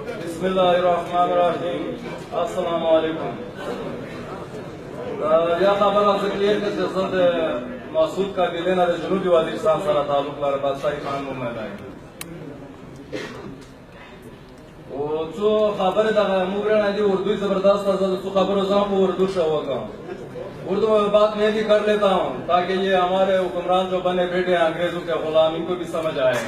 بسم الله الرحمن الرحیم. السلام علیکم. یا خبر ذکر کہ سیاست مسعود کا دینا جنوبی وزیرستان سره تعلق لري بادشاہی خان مو ملای او څو خبره د مورنا دی اردو زبردست ہے تو خبروں سے ہم اردو شو ہوگا اردو میں بات میں بھی کر لیتا ہوں تاکہ یہ ہمارے حکمران جو بنے بیٹھے ہیں انگریزوں کے غلام ان کو بھی سمجھ آئے.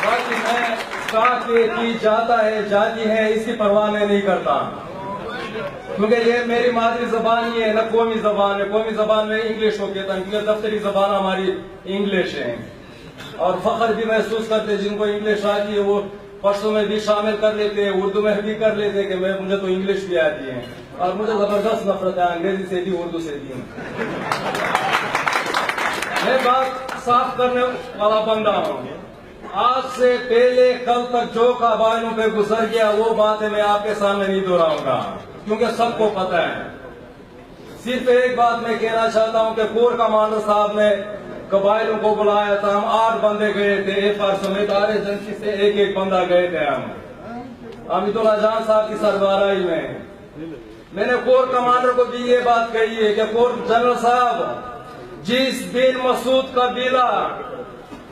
باقی میں کہا کہ کی جاتا ہے جاتی ہے اس کی پرواہ میں نہیں کرتا کیونکہ یہ میری مادری زبان ہی ہے نہ قومی زبان ہے. قومی زبان میں انگلش ہو کہتا ہے کیونکہ دفتری زبان ہماری انگلش ہے اور فخر بھی محسوس کرتے جن کو انگلش آتی ہے وہ پشتو میں بھی شامل کر لیتے ہیں اردو میں بھی کر لیتے کہ مجھے تو انگلش بھی آتی ہے اور مجھے زبردست نفرت ہے انگریزی سے بھی اردو سے بھی. میں بات صاف کرنے والا بندہ ہوں. آج سے پہلے کل تک جو قبائلوں پہ گزر گیا وہ باتیں میں آپ کے سامنے نہیں دہراؤں گا کیونکہ سب کو پتہ ہے. صرف ایک بات میں کہنا چاہتا ہوں کہ کور کمانڈر صاحب نے قبائلوں کو بلایا تھا. ہم 8 بندے گئے تھے ایک بار سمیت آر ایجنسی سے ایک بندہ گئے تھے. ہم حمید اللہ جان صاحب کی سربراہی میں نے کور کمانڈر کو بھی یہ بات کہی ہے کہ کور جنرل صاحب جس دن مسعود قبیلہ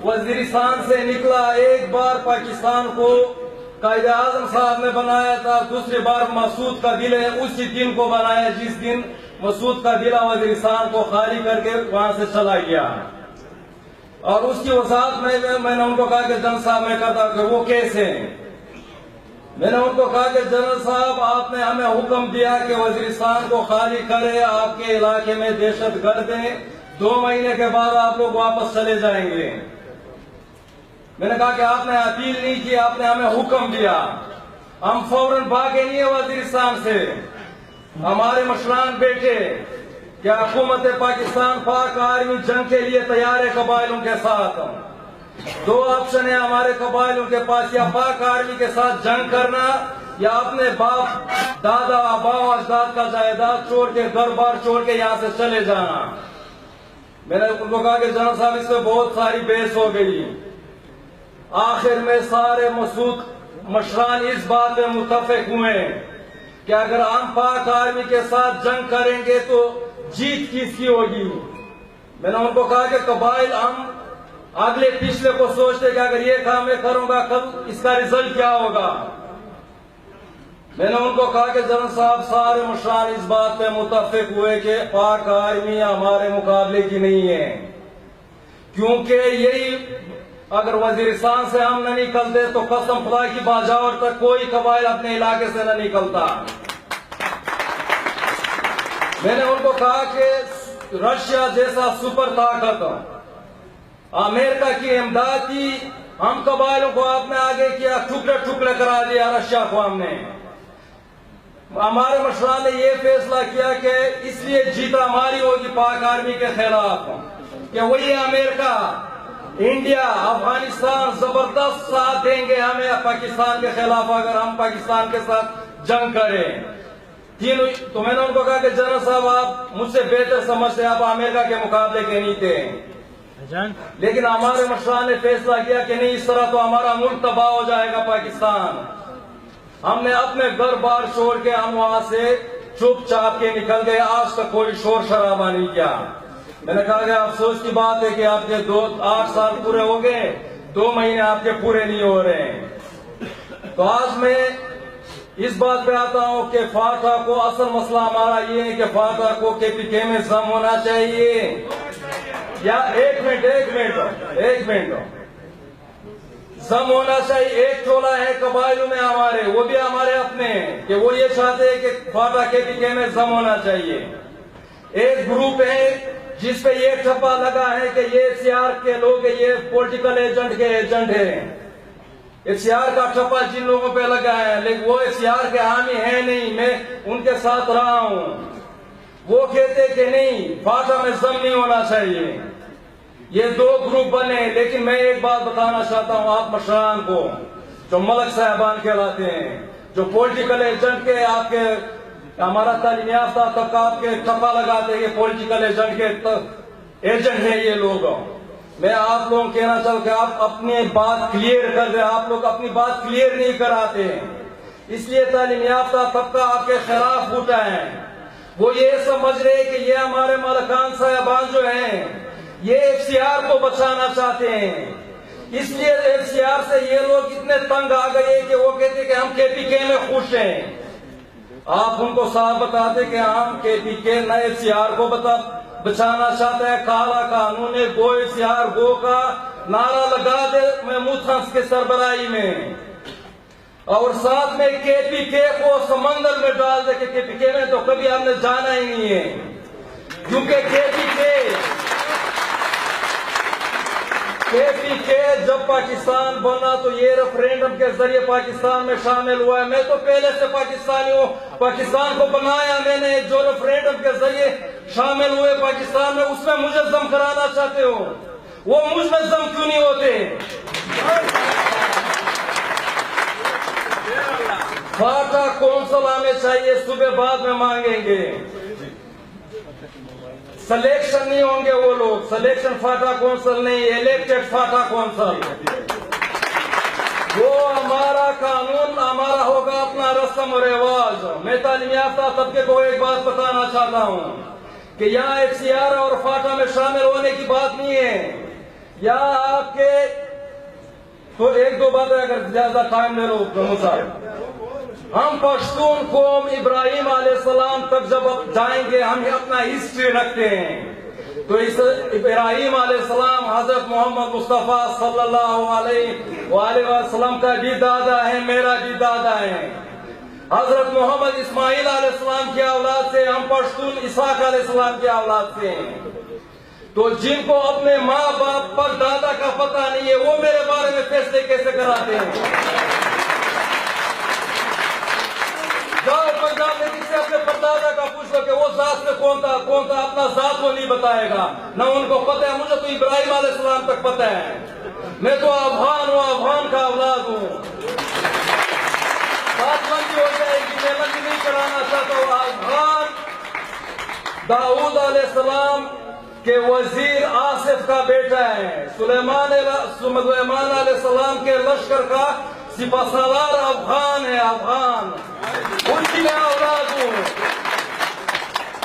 وزیرستان سے نکلا ایک بار پاکستان کو قائد اعظم صاحب نے بنایا تھا دوسری بار مسعود قبیلے اسی دن کو بنایا جس دن مسعود قبیلہ وزیرستان کو خالی کر کے وہاں سے چلا گیا. اور اس کی وضاحت میں نے ان کو کہا کہ جنرل صاحب میں کرتا کہ وہ کیسے ہیں. میں نے ان کو کہا کہ جنرل صاحب آپ نے ہمیں حکم دیا کہ وزیرستان کو خالی کرے آپ کے علاقے میں دہشت گرد ہیں 2 مہینے کے بعد آپ لوگ واپس چلے جائیں گے. میں نے کہا کہ آپ نے اپیل نہیں کی آپ نے ہمیں حکم دیا. ہم فوراً بھاگے نہیں ہیں وزیرستان سے. ہمارے مشران بیٹھے کیا حکومت پاکستان پاک آرمی جنگ کے لیے تیار ہے قبائلوں کے ساتھ. 2 آپشن ہیں ہمارے قبائلوں کے پاس یا پاک آرمی کے ساتھ جنگ کرنا یا اپنے باپ دادا باو اجداد کا جائیداد چھوڑ کے گھر بار چھوڑ کے یہاں سے چلے جانا. میں نے ان کو کہا کہ جنرل صاحب اس میں بہت ساری بحث ہو گئی. آخر میں سارے مسعود مشران اس بات میں متفق ہوئے کہ اگر ہم پاک آرمی کے ساتھ جنگ کریں گے تو جیت کس کی ہوگی. میں نے ان کو کہا کہ قبائل ہم اگلے پچھلے کو سوچتے کہ اگر یہ کام میں کروں گا کل اس کا رزلٹ کیا ہوگا. میں نے ان کو کہا کہ جنرل صاحب سارے مشران اس بات میں متفق ہوئے کہ پاک آرمی ہمارے مقابلے کی نہیں ہے کیونکہ یہی اگر وزیرستان سے ہم نہ نکلتے تو قسم خدا کی باجاور تک کوئی قبائل اپنے علاقے سے نہ نکلتا. میں نے ان کو کہا کہ رشیا جیسا سپر طاقت امریکہ کی امداد کی ہم قبائلوں کو آپ نے آگے کیا ٹکڑے ٹکڑے کرا دیا رشیا کو. ہم نے ہمارے مشران نے یہ فیصلہ کیا کہ اس لیے جیت ہماری ہوگی پاک آرمی کے خلاف کہ وہی امریکہ انڈیا افغانستان زبردست ساتھ دیں گے ہمیں پاکستان کے خلاف اگر ہم پاکستان کے ساتھ جنگ کریں. تو میں نے ان کو کہا کہ جنرل صاحب آپ مجھ سے بہتر سمجھتے آپ امریکہ کے مقابلے کے نہیں تھے لیکن ہمارے مشران نے فیصلہ کیا کہ نہیں اس طرح تو ہمارا ملک تباہ ہو جائے گا پاکستان. ہم نے اپنے گھر بار چھوڑ کے ہم وہاں سے چپ چاپ کے نکل گئے. آج تک کوئی شور شرابہ نہیں کیا. میں نے کہا کہ افسوس کی بات ہے کہ آپ کے 8 سال پورے ہو گئے 2 مہینے آپ کے پورے نہیں ہو رہے ہیں. تو آج میں اس بات پہ آتا ہوں کہ فاتح کو اصل مسئلہ ہمارا یہ ہے کہ فاتح کو کے پی کے میں ضم ہونا چاہیے یا ایک منٹ ضم ہونا چاہیے. ایک ٹولہ ہے قبائلوں میں ہمارے وہ بھی ہمارے اپنے ہیں کہ وہ یہ چاہتے ہیں کہ فاتح کے پی کے میں ضم ہونا چاہیے. ایک گروپ ہے جس پہ یہ ٹھپا لگا ہے کہ یہ سیار کے لوگ یہ پولیٹیکل ایجنٹ کے ایجنٹ ہیں. سیار کا ٹھپا جن لوگوں پہ لگا ہے لیکن وہ سیار کے حامی ہیں نہیں. میں ان کے ساتھ رہا ہوں. وہ کہتے کہ نہیں فاتح میں ضم نہیں ہونا چاہیے. یہ 2 گروپ بنے لیکن میں ایک بات بتانا چاہتا ہوں آپ مشران کو جو ملک صاحبان کہلاتے ہیں جو پولیٹیکل ایجنٹ کے آپ کے ہمارا تعلیم یافتہ طبقات کے ٹھپا لگاتے ہیں یہ پولیٹیکل ایجنٹ کے ایجنٹ ہیں یہ لوگ. میں آپ لوگوں کو کہنا چاہوں کہ آپ اپنی بات کلیئر کر دیں. آپ لوگ اپنی بات کلیئر نہیں کراتے ہیں، اس لیے تعلیم یافتہ طبقہ آپ کے خلاف اٹھا ہے. وہ یہ سمجھ رہے کہ یہ ہمارے مالکان صاحبان جو ہیں یہ FCR کو بچانا چاہتے ہیں، اس لیے FCR سے یہ لوگ اتنے تنگ آ گئے کہ وہ کہتے کہ ہم KPK میں خوش ہیں. آپ ان کو صاحب بتاتے کہ ہم KPK نہ FCR کو بچانا چاہتا ہے. کالا قانون گو FCR گو کا نعرہ لگا دے محمود خان کے سربراہی میں، اور ساتھ میں KPK کو سمندر میں ڈال دے کہ KPK میں تو کبھی ہم نے جانا ہی نہیں ہے، کیونکہ KPK جب پاکستان بنا تو یہ ریفرینڈم کے ذریعے پاکستان میں شامل ہوا ہے. میں تو پہلے سے پاکستانی ہوں، پاکستان کو بنایا میں نے. جو ریفرینڈم کے ذریعے شامل ہوئے پاکستان میں، اس میں مجھے ضم کرانا چاہتے ہو، وہ مجھ میں ضم کیوں نہیں ہوتے؟ فاٹا کونسل ہمیں چاہیے، صبح بعد میں مانگیں گے. سلیکشن نہیں ہوں گے وہ لوگ، سلیکشن فاٹا کونسل نہیں، الیکٹڈ فاٹا کونسل. وہ ہمارا قانون ہمارا ہوگا، اپنا رسم و رواج. میں تعلیم یافتہ طبقے کو ایک بات بتانا چاہتا ہوں کہ یہاں FCR اور فاٹا میں شامل ہونے کی بات نہیں ہے. یہاں آپ کے تو ایک دو باتیں اگر زیادہ ٹائم لے لو صاحب. ہم پشتون قوم ابراہیم علیہ السلام تک جب جائیں گے، ہم اپنا ہسٹری رکھتے ہیں. تو اس ابراہیم علیہ السلام حضرت محمد مصطفیٰ صلی اللہ علیہ وآلہ وسلم کا بھی دادا ہے، میرا بھی دادا ہے. حضرت محمد اسماعیل علیہ السلام کی اولاد سے، ہم پشتون اسحاق علیہ السلام کی اولاد سے ہیں. تو جن کو اپنے ماں باپ پر دادا کا پتہ نہیں ہے، وہ میرے بارے میں فیصلے کیسے کراتے ہیں؟ جاؤ پنجاب میں کسی اپنے پردادا کا پوچھ لو کہ وہ ذات میں کون تھا، اپنا ذات وہ نہیں بتائے گا، نہ ان کو پتہ ہے. مجھے تو ابراہیم علیہ السلام تک پتہ ہے. میں تو افغان ہوں، افغان کا اولاد ہوں. بات لمبی ہو جائے گی، میں لمبی نہیں کرانا چاہتا ہوں. افغان داؤد علیہ السلام کے وزیر آصف کا بیٹا ہے. سلیمان علیہ السلام کے لشکر کا سپہ سالار افغان ہے. افغان ان کی میں اولاد ہوں،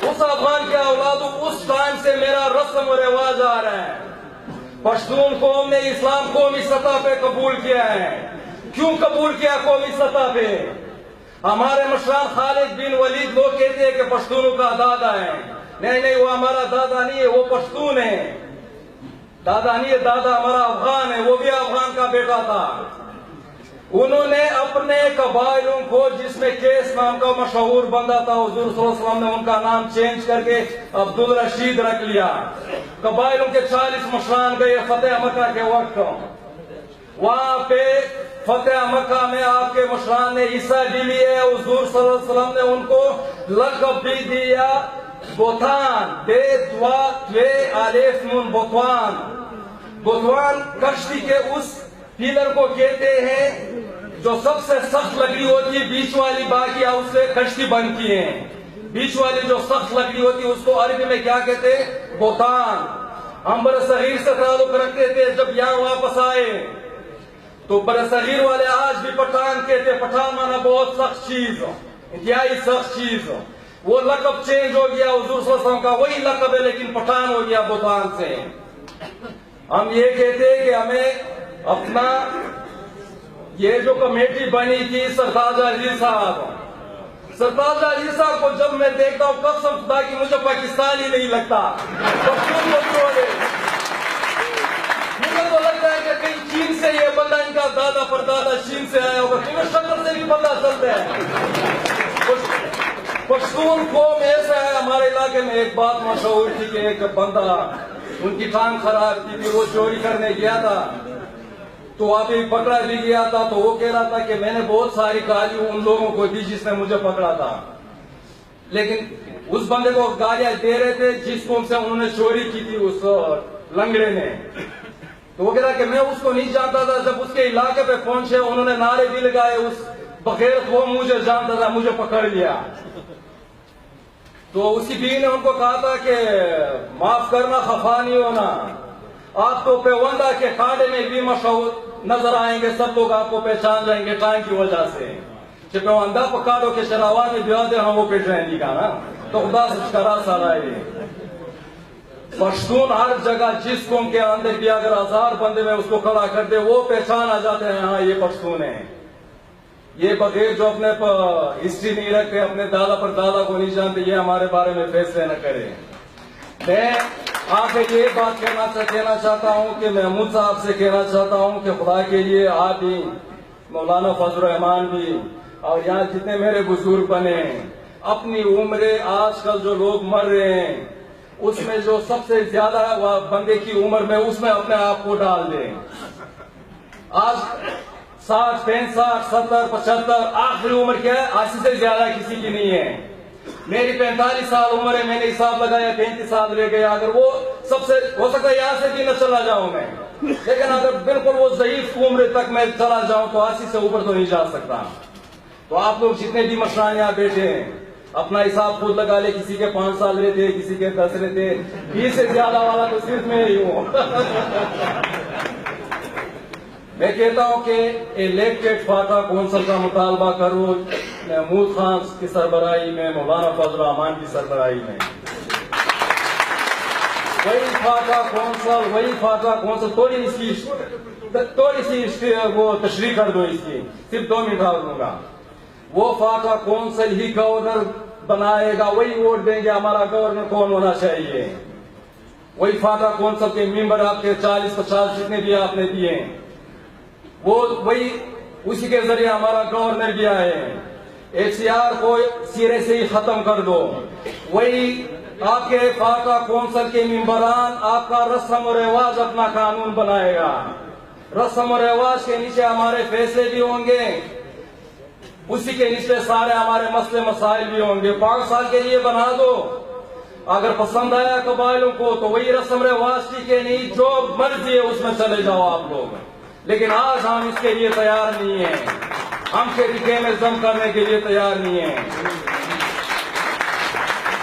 اس افغان کے اولاد ہوں. اس ٹائم سے میرا رسم و رواج آ رہا ہے. پشتون قوم نے اسلام قومی سطح پہ قبول کیا ہے. کیوں قبول کیا قومی سطح پہ؟ ہمارے مشران خالد بن ولید لوگ کہتے ہیں کہ پشتونوں کا دادا ہے. نہیں، وہ ہمارا دادا نہیں ہے، وہ پشتون ہے. دادا نہیں ہے، دادا ہمارا افغان ہے. وہ بھی افغان کا بیٹا تھا. انہوں نے اپنے قبائلوں کو، جس میں کیس نام کا مشہور بندہ تھا، حضور صلی اللہ علیہ وسلم نے ان کا نام چینج کر کے عبدالرشید رکھ لیا. قبائلوں کے 40 مشران گئے فتح مکہ کے وقت. وہاں پہ فتح مکہ میں آپ کے مشران نے حصہ بھی لیے. حضور صلی اللہ علیہ وسلم نے ان کو لقب بھی دیا بوتان، بے دوا توے الف نون بوتوان. بوتوان کشتی کے اس پیلر کو کہتے ہیں جو سب سے سخت لکڑی ہوتی ہے، بیچ والی باقی اس سے کشتی بنتی ہے. بیچ والی جو سخت لکڑی ہوتی ہے اس کو عربی میں کیا کہتے ہیں؟ بوتان. ہم برصغیر سے تعلق رکھتے تھے. جب یہاں واپس آئے تو برصغیر والے آج بھی پٹھان کہتے. پٹھان مانا بہت سخت چیز، انتہائی سخت چیز. وہ لقب چینج ہو گیا، حضور صلی اللہ علیہ وسلم کا وہی لقب ہے لیکن پٹھان ہو گیا بوتان سے. ہم یہ کہتے ہیں کہ ہمیں اپنا یہ جو کمیٹی بنی تھی سرتاج عزیز صاحب کو جب میں دیکھتا ہوں قسم خدا کی مجھے پاکستانی نہیں لگتا. مجھے تو لگتا ہے کہ کہیں چین سے یہ بندہ، ان کا دادا پردادا چین سے آیا ہوگا. کیونکہ شکل سے بھی پتہ چلتا ہے. پشتون قوم ایسا ہے. ہمارے علاقے میں ایک بات مشہور تھی کہ ایک بندہ، ان کی ٹانگ خراب تھی، وہ چوری کرنے گیا تھا تو وہاں پہ پکڑا بھی گیا تھا. تو وہ کہہ رہا تھا کہ میں نے بہت ساری گالیاں ان لوگوں کو دی جس نے مجھے پکڑا تھا، لیکن اس بندے کو گالیاں دے رہے تھے جس قوم سے انہوں نے چوری کی تھی اس لنگڑے نے. تو وہ کہہ رہا کہ میں اس کو نہیں جانتا تھا. جب اس کے علاقے پہ پہنچے انہوں نے نعرے بھی لگائے، اس بغیر وہ مجھے جانتا تھا، مجھے پکڑ لیا. تو اس کی بیوی نے ان کو کہا تھا کہ معاف کرنا، خفا نہیں ہونا. آپ کو پیوندہ کے کھاڑے میں بھی مشہور نظر آئیں گے, سب لوگ آپ کو پہچان رہیں گے ٹائم کی وجہ سے. پیوندہ پکاڑوں کے شراوات میں بیادے ہم وہ پیش رہیں گی کا نا, تو خدا سے شکرا سارا ہے. پشتون ہر جگہ جس قوم کے اندر بھی اگر 1000 بندے میں اس کو کھڑا کر دے وہ پہچان آ جاتے ہیں, ہاں یہ پشتون ہیں. یہ بغیر جو اپنے ہسٹری نہیں رکھتے, اپنے دادا پر دادا کو نہیں جانتے, یہ ہمارے بارے میں فیصلے نہ کریں. میں آپ سے یہ بات کہنا چاہتا ہوں کہ محمود صاحب سے کہنا چاہتا ہوں کہ خدا کے لیے آپ بھی, مولانا فضل الرحمان بھی, اور یہاں جتنے میرے بزرگ بنے, اپنی عمریں آج کل جو لوگ مر رہے ہیں اس میں جو سب سے زیادہ بندے کی عمر میں اس میں اپنے آپ کو ڈال دیں. آج 60, 65, 70, 75 آخری عمر کیا ہے, 80 سے زیادہ کسی کی نہیں ہے. میری 45 سال عمر ہے, میں نے حساب لگایا 35 سال رہ گیا. اگر وہ سب سے ہو سکتا ہے یہاں سے بھی نہ چلا جاؤں میں, لیکن اگر بالکل وہ ضعیف عمر تک میں چلا جاؤں تو 80 سے اوپر تو نہیں جا سکتا. تو آپ لوگ جتنے بھی مشران یہاں بیٹھے ہیں اپنا حساب خود لگا لے, کسی کے 5 سال رہتے, کسی کے 10 رہتے, 20 سے زیادہ والا تو صرف میں ہی ہوں. میں کہتا ہوں کہ الیکٹڈ فاٹا کونسل کا مطالبہ کرو, محمود خان کی سربراہی میں, مولانا فضل الرحمان کی سربراہی میں. وہی فاٹا کونسل تھوڑی سی وہ تشریح کر دو, اس کی صرف 2 منٹ اور دوں گا. وہ فاٹا کونسل ہی گورنر بنائے گا, وہی ووٹ دیں گے ہمارا گورنر کون ہونا چاہیے. وہی فاٹا کونسل کے ممبر آپ کے 40-50 جتنے بھی آپ نے دیے, وہی اسی کے ذریعے ہمارا گورنر بھی آئے. HCR کو سرے سے ہی ختم کر دو. وہی آپ کے فاٹا کونسل کے ممبران آپ کا رسم و رواج اپنا قانون بنائے گا. رسم و رواج کے نیچے ہمارے فیصلے بھی ہوں گے, اسی کے نیچے سارے ہمارے مسئلے مسائل بھی ہوں گے. 5 سال کے لیے بنا دو, اگر پسند آیا قبائلوں کو تو وہی رسم رواج ٹھیک ہے, نہیں جو مرضی ہے اس میں چلے جاؤ آپ لوگ. لیکن آج ہم اس کے لیے تیار نہیں ہیں, ہم کے میں ضم کرنے کے لیے تیار نہیں ہیں.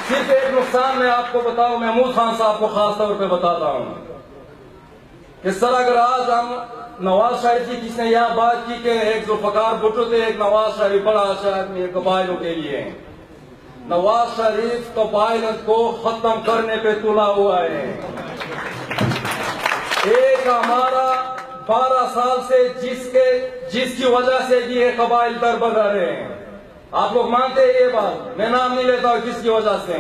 صرف ایک نقصان میں آپ کو بتاؤں, محمود خان صاحب کو خاص طور پہ بتاتا ہوں کہ سر اگر آج ہم نواز شریف کی, کس نے یہاں بات کی کہ ایک ذوالفقار بھٹو تھے, ایک نواز شریف بڑا اچھا آدمی ہے قبائلوں کے لیے. نواز شریف قبائلوں کو ختم کرنے پہ تلا ہوا ہے. ایک ہمارا 12 سال سے جس کی وجہ سے یہ قبائل در بدر ہیں, آپ لوگ مانتے ہیں یہ بات, میں نام نہیں لیتا ہوں کس کی وجہ سے.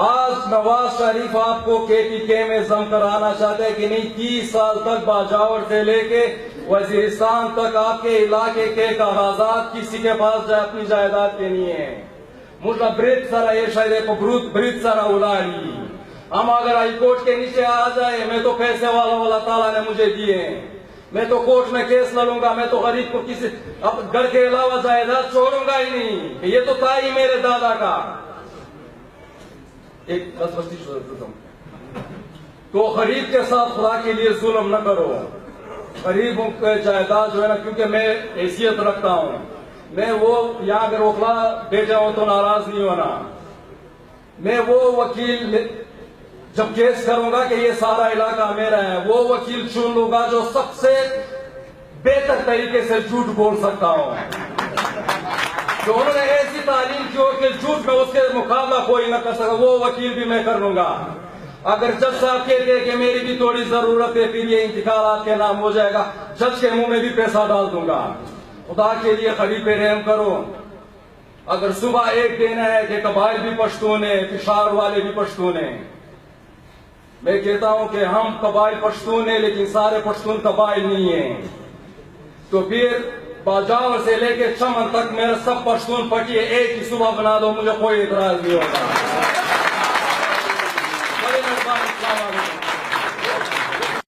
آج نواز شریف آپ کو KPK میں ضم کرانا چاہتے ہیں کہ نہیں. 30 سال تک باجاور سے لے کے وزیرستان تک آپ کے علاقے کے کاغذات کسی کے پاس اپنی جائیداد کے نہیں ہیں. مجھے برت سارا یہ شاید برت سارا اڑاڑی. ہم اگر ہائی کورٹ کے نیچے آ جائے, میں تو پیسے والا تعالیٰ نے مجھے دیے ہیں, میں تو کورٹ میں کیس لڑوں گا, میں تو غریب کو کسی گھر کے علاوہ جائیداد چھوڑوں گا ہی نہیں. یہ تو تھا ہی میرے دادا کا. ایک تو غریب کے ساتھ خدا کے لیے ظلم نہ کرو. غریبوں کے جائیداد جو ہے نا, کیونکہ میں حیثیت رکھتا ہوں, میں وہ یہاں اگر اوکھلا بیٹھا ہوں تو ناراض نہیں ہونا. میں وہ وکیل جب کیس کروں گا کہ یہ سارا علاقہ میرا ہے, وہ وکیل چن لوں گا جو سب سے بہتر طریقے سے جھوٹ بول سکتا ہوں. جو انہوں نے ایسی تعلیم کی ہو کہ جھوٹ میں اس کے مقابلہ کوئی نہ کر سکا, وہ وکیل بھی میں کر لوں گا. اگر جج صاحب کہتے ہیں کہ میری بھی تھوڑی ضرورت ہے, پھر یہ انتقالات کے نام ہو جائے گا, جج کے منہ میں بھی پیسہ ڈال دوں گا. خدا کے لیے خلیق پہ رحم کرو. اگر صبح ایک دینا ہے کہ قبائل بھی پشتون ہیں, پشاور والے بھی پشتون ہیں, میں کہتا ہوں کہ ہم قبائل پشتون ہیں لیکن سارے پشتون قبائل نہیں ہیں. تو پھر باجاور سے لے کے چمن تک میرا سب پشتون پٹی ایک ہی صبح بنا دو, مجھے کوئی اعتراض نہیں ہوگا.